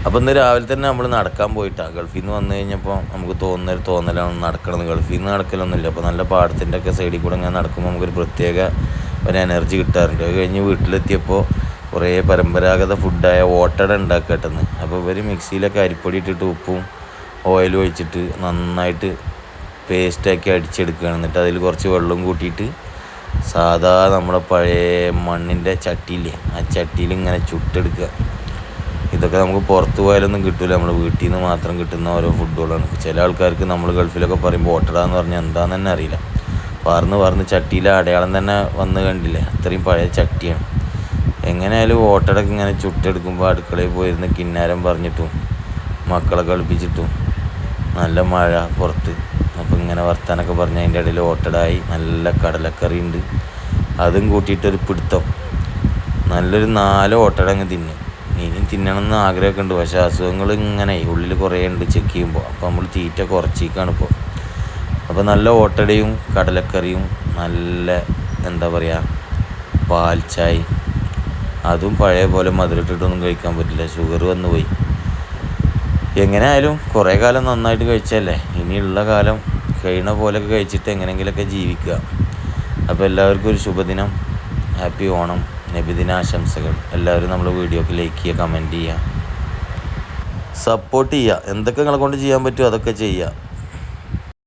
അപ്പോൾ ഇന്ന് രാവിലെ തന്നെ നമ്മൾ നടക്കാൻ പോയിട്ടാണ്. ഗൾഫിൽ നിന്ന് വന്നു കഴിഞ്ഞപ്പോൾ നമുക്ക് തോന്നലാണ് നടക്കണം. ഗൾഫിൽ നിന്ന് നടക്കലൊന്നുമില്ല. അപ്പോൾ നല്ല പാടത്തിൻ്റെ ഒക്കെ സൈഡിൽ കൂടെ ഇങ്ങനെ നടക്കുമ്പോൾ നമുക്കൊരു പ്രത്യേക ഒരു എനർജി കിട്ടാറുണ്ട്. അത് കഴിഞ്ഞ് വീട്ടിലെത്തിയപ്പോൾ കുറേ പരമ്പരാഗത ഫുഡായ ഓട്ടട ഉണ്ടാക്കട്ടെന്ന്. അപ്പോൾ ഇവർ മിക്സിയിലൊക്കെ അരിപ്പൊടി ഇട്ടിട്ട് ഉപ്പും ഓയിലും ഒഴിച്ചിട്ട് നന്നായിട്ട് പേസ്റ്റാക്കി അടിച്ചെടുക്കുകയാണ്. എന്നിട്ട് അതിൽ കുറച്ച് വെള്ളം കൂട്ടിയിട്ട് സാധാ നമ്മുടെ പഴയ മണ്ണിൻ്റെ ചട്ടിയില്ലേ, ആ ചട്ടിയിൽ ഇങ്ങനെ ചുട്ടെടുക്കുക. ഇതൊക്കെ നമുക്ക് പുറത്ത് പോയാലൊന്നും കിട്ടില്ല, നമ്മൾ വീട്ടിൽ നിന്ന് മാത്രം കിട്ടുന്ന ഓരോ ഫുഡുകളാണ്. ചില ആൾക്കാർക്ക് നമ്മൾ ഗൾഫിലൊക്കെ പറയുമ്പോൾ ഓട്ടട എന്ന് പറഞ്ഞാൽ എന്താണെന്ന് തന്നെ അറിയില്ല. പറന്ന് ചട്ടിയിലെ അടയാളം തന്നെ വന്ന് കണ്ടില്ലേ, അത്രയും പഴയ ചട്ടിയാണ്. എങ്ങനെയായാലും ഓട്ടടക്ക് ഇങ്ങനെ ചുട്ടെടുക്കുമ്പോൾ അടുക്കളയിൽ പോയിരുന്ന് കിന്നാരം പറഞ്ഞിട്ടും മക്കളെ കളിപ്പിച്ചിട്ടും നല്ല മഴ പുറത്ത്. അപ്പോൾ ഇങ്ങനെ വർത്താനൊക്കെ പറഞ്ഞ് അതിൻ്റെ ഇടയിൽ ഓട്ടടായി നല്ല കടലക്കറി ഉണ്ട്, അതും കൂട്ടിയിട്ടൊരു പിടുത്തം. നല്ലൊരു 4 ഓട്ടട അങ്ങ് തിന്നും. ഇനിയും തിന്നണമെന്ന് ആഗ്രഹമൊക്കെ ഉണ്ട്, പക്ഷേ അസുഖങ്ങൾ ഇങ്ങനെ ഉള്ളിൽ കുറേ ഉണ്ട് ചെക്ക് ചെയ്യുമ്പോൾ. അപ്പോൾ നമ്മൾ തീറ്റ കുറച്ചേക്കാണ് ഇപ്പോൾ. അപ്പോൾ നല്ല ഓട്ടടയും കടലക്കറിയും നല്ല എന്താ പറയുക പാൽ ചായ, അതും പഴയ പോലെ മധുരട്ടിട്ടൊന്നും കഴിക്കാൻ പറ്റില്ല, ഷുഗർ വന്നു പോയി. എങ്ങനെയായാലും കുറേ കാലം നന്നായിട്ട് കഴിച്ചല്ലേ, ഇനിയുള്ള കാലം കഴിയണ പോലെയൊക്കെ കഴിച്ചിട്ട് എങ്ങനെയെങ്കിലുമൊക്കെ ജീവിക്കുക. അപ്പോൾ എല്ലാവർക്കും ഒരു ശുഭദിനം, ഹാപ്പി ഓണം, നബിദിനാശംസകൾ. എല്ലാവരും നമ്മുടെ വീഡിയോക്ക് ലൈക്ക് ചെയ്യുക, കമൻറ്റ് ചെയ്യുക, സപ്പോർട്ട് ചെയ്യുക. എന്തൊക്കെ നിങ്ങളെ കൊണ്ട് ചെയ്യാൻ പറ്റുമോ അതൊക്കെ ചെയ്യുക.